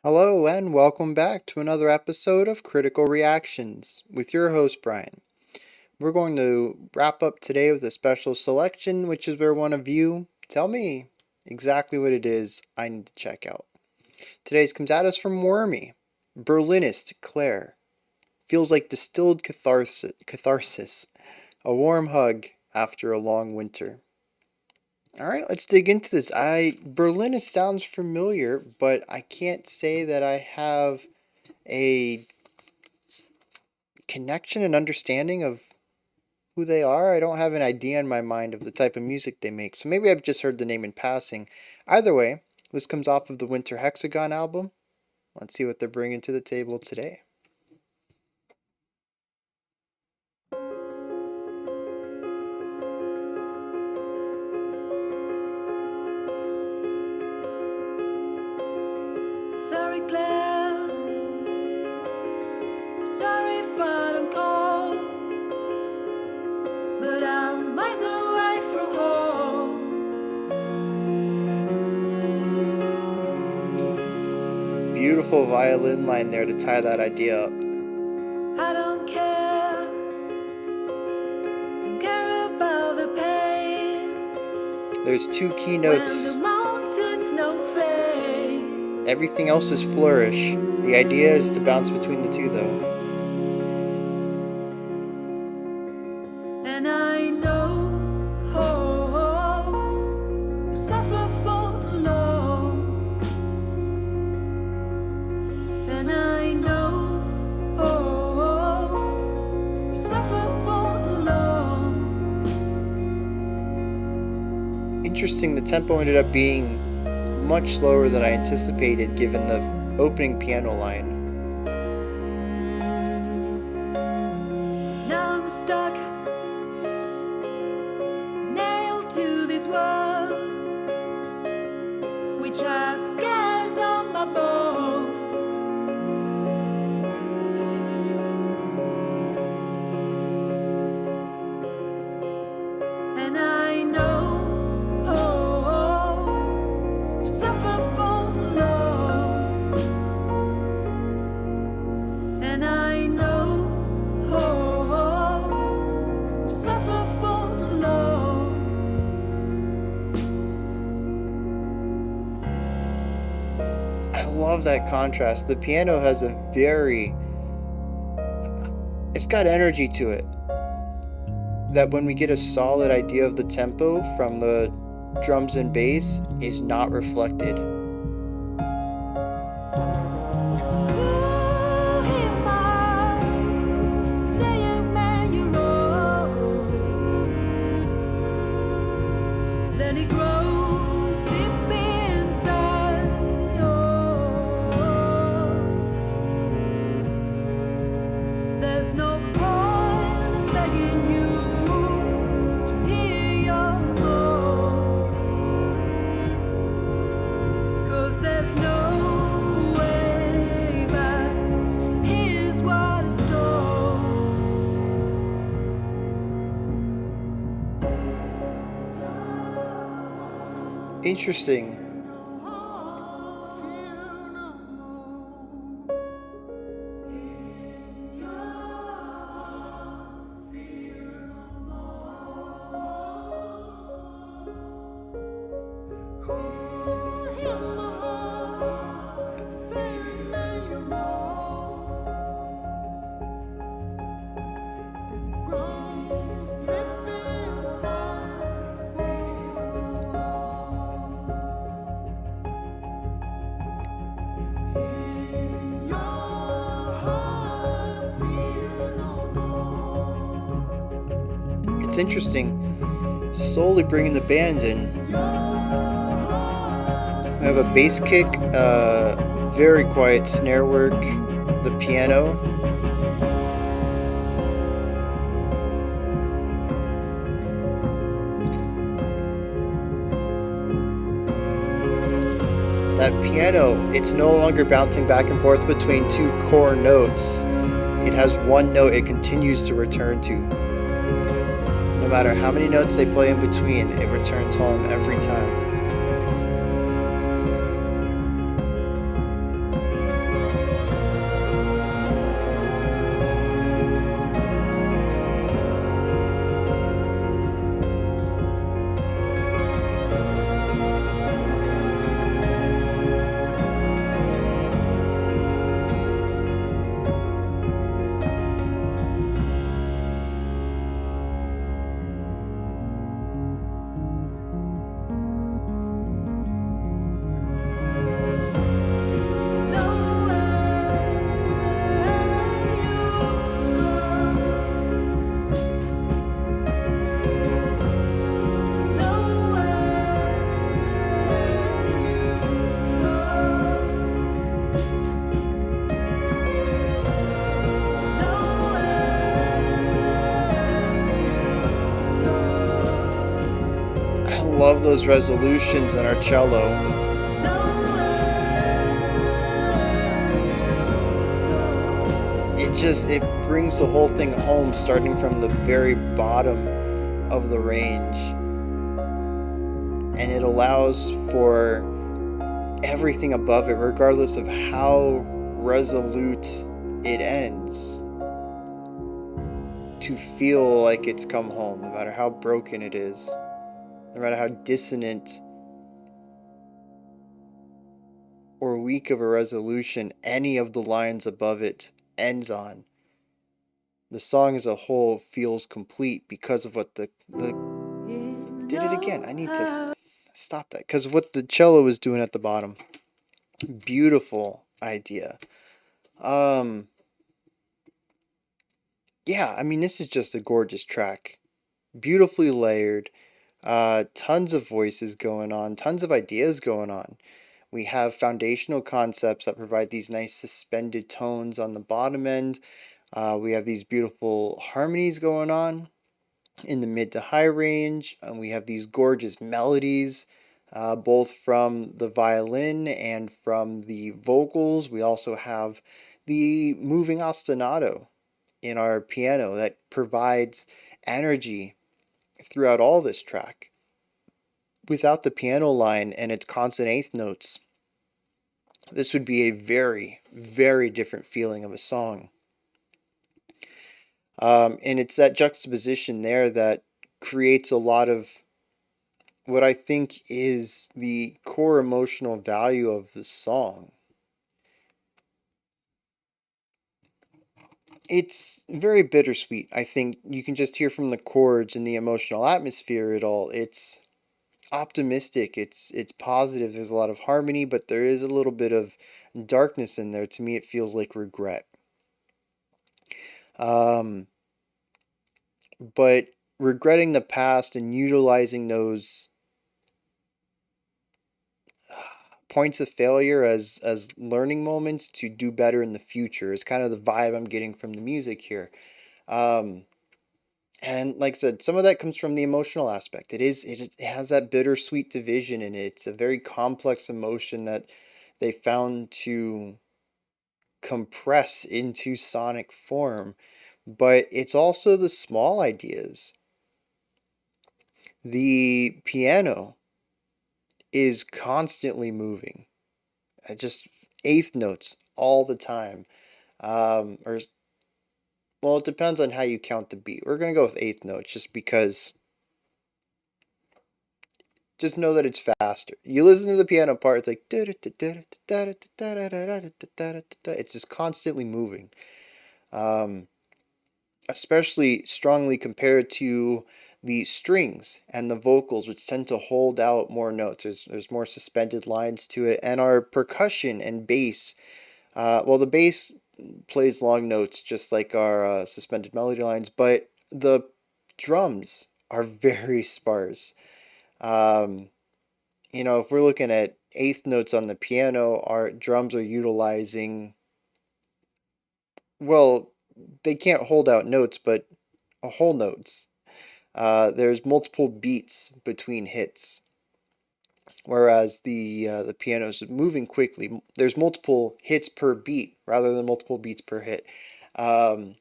Hello, and welcome back to another episode of Critical Reactions with your host, Bryan. We're going to wrap up today with a special selection, which is where one of you tell me exactly what it is I need to check out. Today's comes at us from Wormy. Berlinist, Claire. Feels like distilled catharsis. A warm hug after a long winter. All right, let's dig into this. Berlinist sounds familiar, but I can't say that I have a connection and understanding of who they are. I don't have an idea in my mind of the type of music they make, so maybe I've just heard the name in passing. Either way, this comes off of the Winter Hexagon album. Let's see what they're bringing to the table today. Sorry, Claire. Sorry if I don't call, but I'm miles away from home. Beautiful violin line there to tie that idea up. I don't care about the pain. There's two key When notes. the mountains no fade. Everything else is flourish. The idea is to bounce between the two, though. And I know, you suffer for too long. And I know, you suffer for too long. Interesting, the tempo ended up being much slower than I anticipated given the opening piano line. Now I'm stuck, nailed to these words, which has scars on my bone. And I know, you suffer for so long. And I know, you suffer for so long. I love that contrast. The piano has it's got energy to it. That when we get a solid idea of the tempo from the drums and bass is not reflected. Then it grows deep inside. There's no point in begging you to hear your more, 'cause there's no way back. Here's what is stored. Interesting. It's interesting, slowly bringing the bands in. We have a bass kick, very quiet snare work, the piano. That piano, it's no longer bouncing back and forth between two core notes. It has one note it continues to return to. No matter how many notes they play in between, it returns home every time. those resolutions in our cello. It brings the whole thing home, starting from the very bottom of the range, and it allows for everything above it, regardless of how resolute it ends, to feel like it's come home, no matter how broken it is, no matter how dissonant or weak of a resolution any of the lines above it ends on. The song as a whole feels complete because of what the did it again. I need to stop that because of what the cello is doing at the bottom. Beautiful idea. Yeah, I mean, this is just a gorgeous track. Beautifully layered. Tons of voices going on, tons of ideas going on. We have foundational concepts that provide these nice suspended tones on the bottom end. We have these beautiful harmonies going on in the mid to high range, and we have these gorgeous melodies, both from the violin and from the vocals. We also have the moving ostinato in our piano that provides energy throughout all this track. Without the piano line and its constant eighth notes, this would be a very, very different feeling of a song. And it's that juxtaposition there that creates a lot of what I think is the core emotional value of the song. It's very bittersweet. I think you can just hear from the chords and the emotional atmosphere it all. It's optimistic, it's positive. There's a lot of harmony, but there is a little bit of darkness in there. To me, it feels like regret. Um, but regretting the past and utilizing those points of failure as learning moments to do better in the future is kind of the vibe I'm getting from the music here. Um, and like I said, some of that comes from the emotional aspect. It has that bittersweet division in it. It's a very complex emotion that they found to compress into sonic form, but it's also the small ideas. The piano is constantly moving, just eighth notes all the time. Or well, it depends on how you count the beat. We're gonna go with eighth notes just because. Just know that it's faster. You listen to the piano part, it's like it's just constantly moving. Um, Especially strongly compared to the strings and the vocals, which tend to hold out more notes. There's more suspended lines to it, and our percussion and bass. Well, the bass plays long notes just like our suspended melody lines, but the drums are very sparse. Um, if we're looking at eighth notes on the piano, our drums are utilizing, well, they can't hold out notes, but whole notes. There's multiple beats between hits, whereas the piano is moving quickly. There's multiple hits per beat rather than multiple beats per hit, um,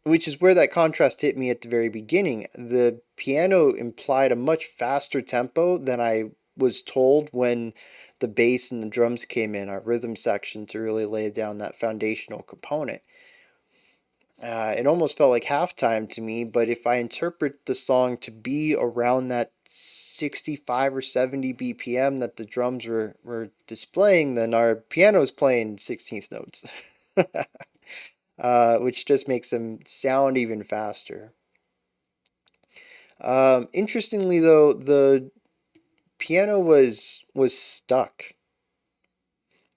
which is where that contrast hit me at the very beginning. The piano implied a much faster tempo than I was told when the bass and the drums came in, our rhythm section, to really lay down that foundational component. It almost felt like halftime to me, but if I interpret the song to be around that 65 or 70 BPM that the drums were displaying, then our piano is playing 16th notes, which just makes them sound even faster. Interestingly, though, the piano was stuck.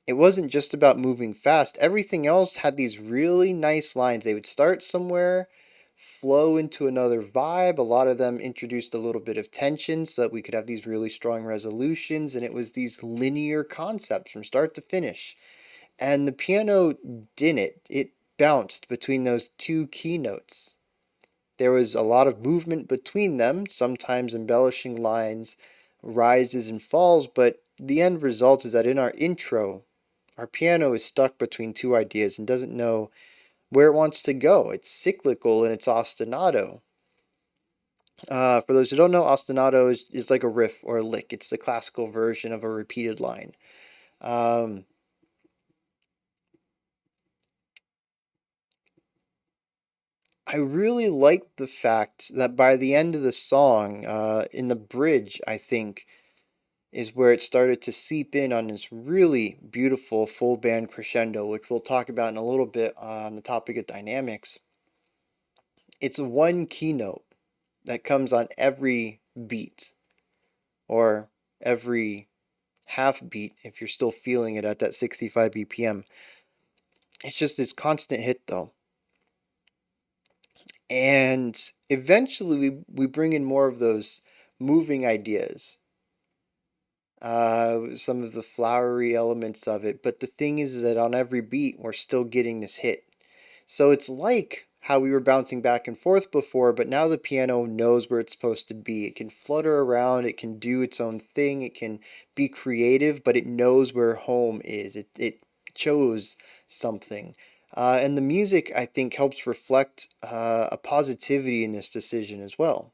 It wasn't just about moving fast. Everything else had these really nice lines. They would start somewhere, flow into another vibe. A lot of them introduced a little bit of tension so that we could have these really strong resolutions, and it was these linear concepts from start to finish. And the piano didn't. It bounced between those two key notes. There was a lot of movement between them, sometimes embellishing lines, rises and falls, but the end result is that in our intro, our piano is stuck between two ideas and doesn't know where it wants to go. It's cyclical and it's ostinato. For those who don't know, ostinato is like a riff or a lick. It's the classical version of a repeated line. Um, I really like the fact that by the end of the song, in the bridge, I think, is where it started to seep in on this really beautiful full band crescendo, which we'll talk about in a little bit on the topic of dynamics. It's one keynote that comes on every beat, or every half beat if you're still feeling it at that 65 BPM. It's just this constant hit though. And eventually we bring in more of those moving ideas, some of the flowery elements of it. But the thing is that on every beat, we're still getting this hit. So it's like how we were bouncing back and forth before, but now the piano knows where it's supposed to be. It can flutter around, it can do its own thing, it can be creative, but it knows where home is. It chose something. And the music, I think, helps reflect a positivity in this decision as well.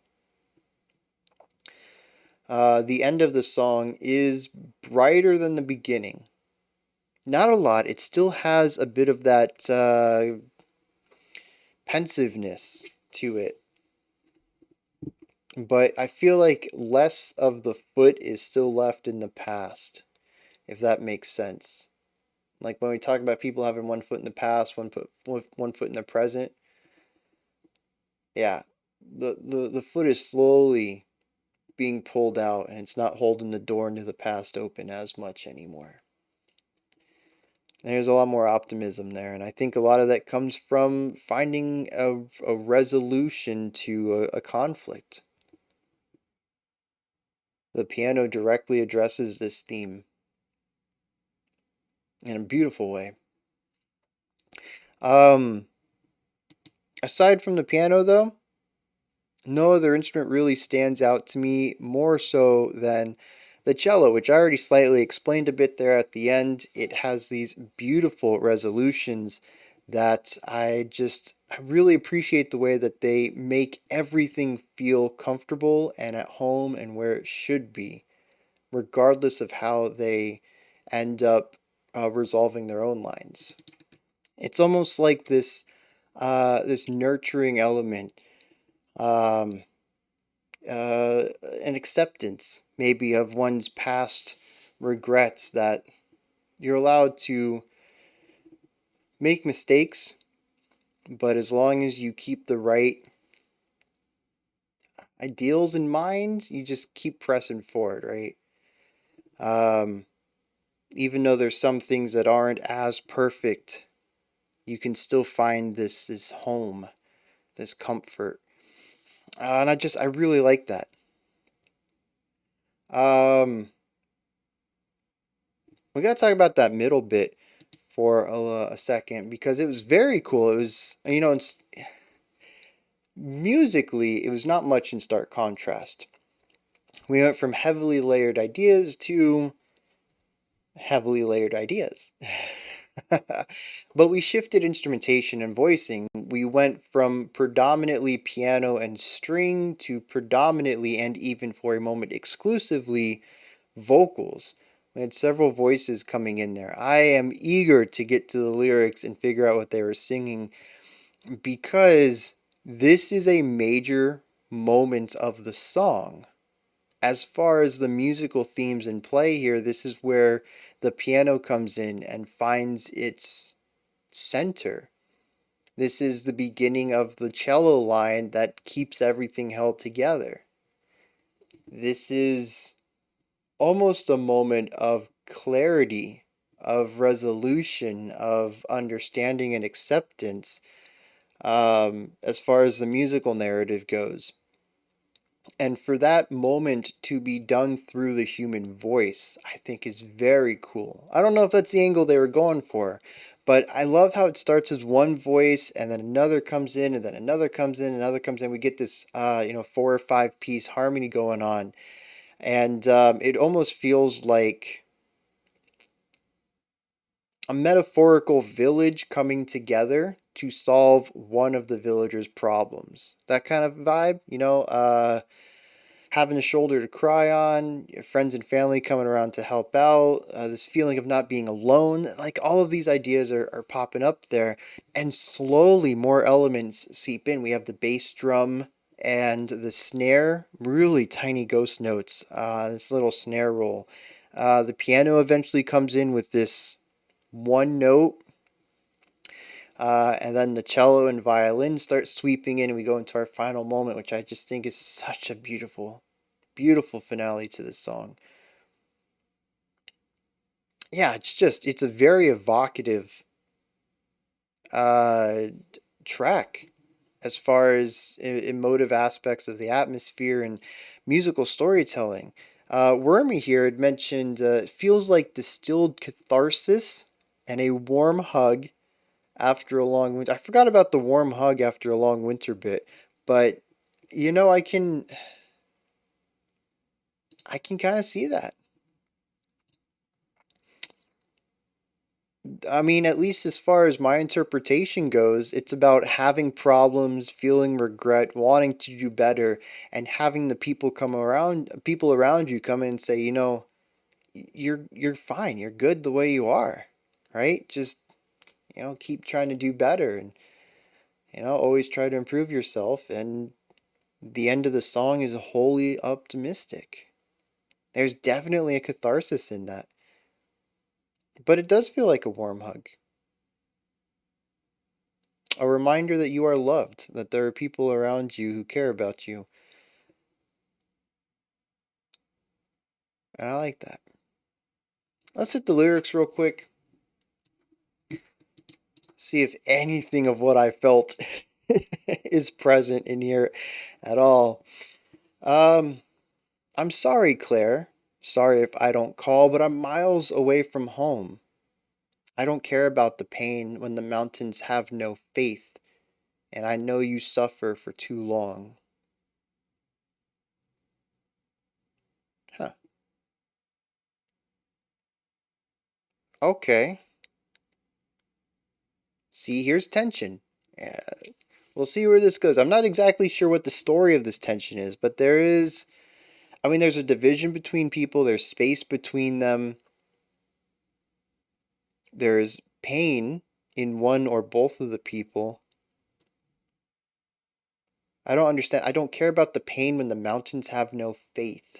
The end of the song is brighter than the beginning. Not a lot. It still has a bit of that pensiveness to it. But I feel like less of the foot is still left in the past, if that makes sense. Like when we talk about people having one foot in the past, one foot in the present. Yeah, the foot is slowly being pulled out, and it's not holding the door into the past open as much anymore. There's a lot more optimism there, and I think a lot of that comes from finding a resolution to a conflict. The piano directly addresses this theme in a beautiful way. Um, Aside from the piano, though, no other instrument really stands out to me more so than the cello, which I already slightly explained a bit there at the end. It has these beautiful resolutions that I really appreciate the way that they make everything feel comfortable and at home and where it should be, regardless of how they end up resolving their own lines. It's almost like this nurturing element, um, an acceptance maybe of one's past regrets, that you're allowed to make mistakes, but as long as you keep the right ideals in mind, you just keep pressing forward, right? Um, Even though there's some things that aren't as perfect, you can still find this home, this comfort, and I really like that. Um, we gotta talk about that middle bit for a second because it was very cool. It was, it's, musically, it was not much in stark contrast. We went from heavily layered ideas to heavily layered ideas. But we shifted instrumentation and voicing. We went from predominantly piano and string to predominantly, and even for a moment exclusively, vocals. We had several voices coming in there. I am eager to get to the lyrics and figure out what they were singing because this is a major moment of the song. As far as the musical themes in play here, this is where the piano comes in and finds its center. This is the beginning of the cello line that keeps everything held together. This is almost a moment of clarity, of resolution, of understanding and acceptance, as far as the musical narrative goes. And for that moment to be done through the human voice, I think is very cool. I don't know if that's the angle they were going for, but I love how it starts as one voice and then another comes in and then another comes in, another comes in. We get this, 4 or 5 piece harmony going on. And it almost feels like a metaphorical village coming together to solve one of the villagers' problems. That kind of vibe, having a shoulder to cry on, your friends and family coming around to help out, this feeling of not being alone. Like all of these ideas are popping up there, and slowly more elements seep in. We have the bass drum and the snare, really tiny ghost notes, this little snare roll. The piano eventually comes in with this one note, and then the cello and violin start sweeping in, and we go into our final moment, which I just think is such a beautiful, beautiful finale to this song. Yeah, it's a very evocative uh, track as far as emotive aspects of the atmosphere and musical storytelling. Wormy here had mentioned it feels like distilled catharsis and a warm hug after a long winter. I forgot about the warm hug after a long winter bit, but I can kind of see that. I mean, at least as far as my interpretation goes, it's about having problems, feeling regret, wanting to do better, and having the people around you come in and say, you're fine, you're good the way you are, right? Just keep trying to do better, and always try to improve yourself. And the end of the song is wholly optimistic. There's definitely a catharsis in that, but it does feel like a warm hug. A reminder that you are loved, that there are people around you who care about you. And I like that. Let's hit the lyrics real quick. See if anything of what I felt is present in here at all. Um, I'm sorry, Claire. Sorry if I don't call, but I'm miles away from home. I don't care about the pain when the mountains have no faith, and I know you suffer for too long. Huh. Okay. See, here's tension. Yeah, we'll see where this goes. I'm not exactly sure what the story of this tension is, but there's a division between people, there's space between them, there's pain in one or both of the people. I don't understand. I don't care about the pain when the mountains have no faith.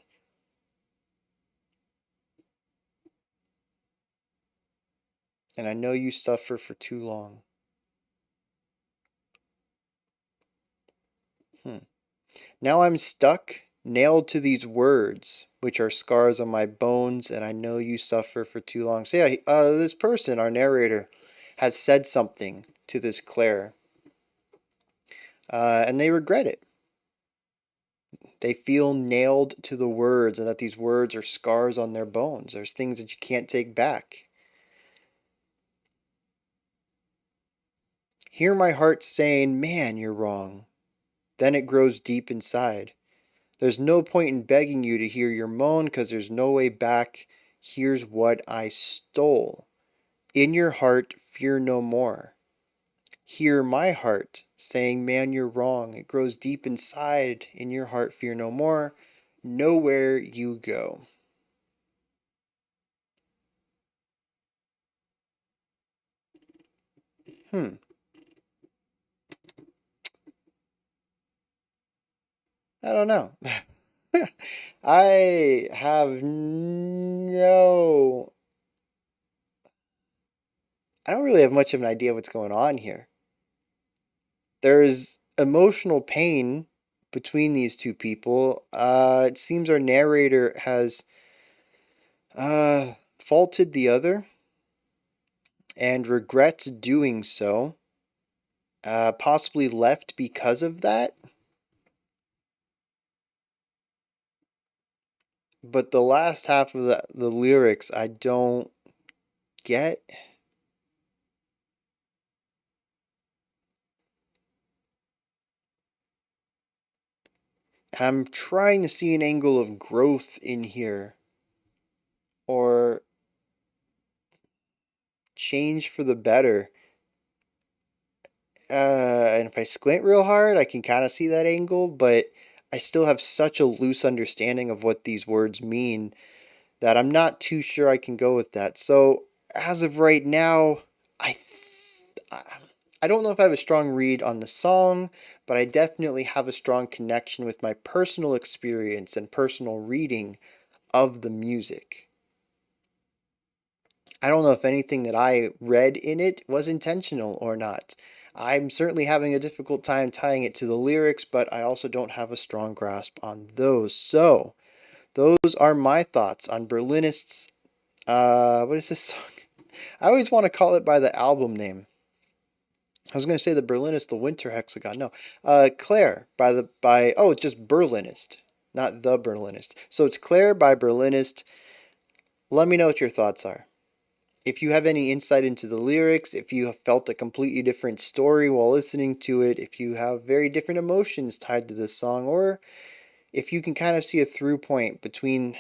And I know you suffer for too long. Hmm. Now I'm stuck, nailed to these words, which are scars on my bones, and I know you suffer for too long. So yeah, this person, our narrator, has said something to this Claire, and they regret it. They feel nailed to the words, and that these words are scars on their bones. There's things that you can't take back. Hear my heart saying, man, you're wrong. Then it grows deep inside. There's no point in begging you to hear your moan, 'cause there's no way back. Here's what I stole. In your heart, fear no more. Hear my heart saying, man, you're wrong. It grows deep inside. In your heart, fear no more. Nowhere you go. Hmm. I don't know. I have no. I don't really have much of an idea what's going on here. There's emotional pain between these two people. It seems our narrator has faulted the other and regrets doing so. Possibly left because of that. But the last half of the lyrics, I don't get. I'm trying to see an angle of growth in here, or change for the better. And if I squint real hard, I can kind of see that angle, but I still have such a loose understanding of what these words mean that I'm not too sure I can go with that. So as of right now, I I don't know if I have a strong read on the song, but I definitely have a strong connection with my personal experience and personal reading of the music. I don't know if anything that I read in it was intentional or not. I'm certainly having a difficult time tying it to the lyrics, but I also don't have a strong grasp on those. So, those are my thoughts on Berlinist's. What is this song? I always want to call it by the album name. I was going to say the Berlinist, the Winter Hexagon. No, Claire oh, it's just Berlinist, not the Berlinist. So it's Claire by Berlinist. Let me know what your thoughts are. If you have any insight into the lyrics, if you have felt a completely different story while listening to it, if you have very different emotions tied to this song, or if you can kind of see a through point between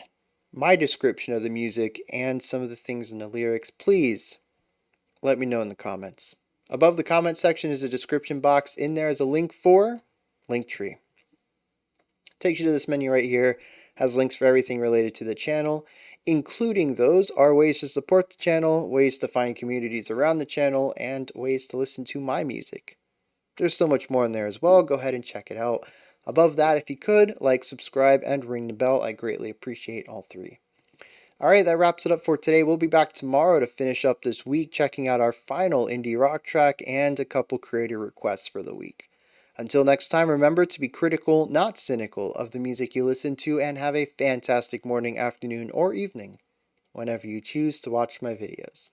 my description of the music and some of the things in the lyrics, please let me know in the comments. Above the comment section is a description box. In there is a link for Linktree. Takes you to this menu right here, has links for everything related to the channel. Including those are ways to support the channel, ways to find communities around the channel, and ways to listen to my music. There's so much more in there as well. Go ahead and check it out. Above that, if you could, like, subscribe, and ring the bell. I greatly appreciate all three. Alright, that wraps it up for today. We'll be back tomorrow to finish up this week, checking out our final indie rock track and a couple creator requests for the week. Until next time, remember to be critical, not cynical, of the music you listen to, and have a fantastic morning, afternoon, or evening whenever you choose to watch my videos.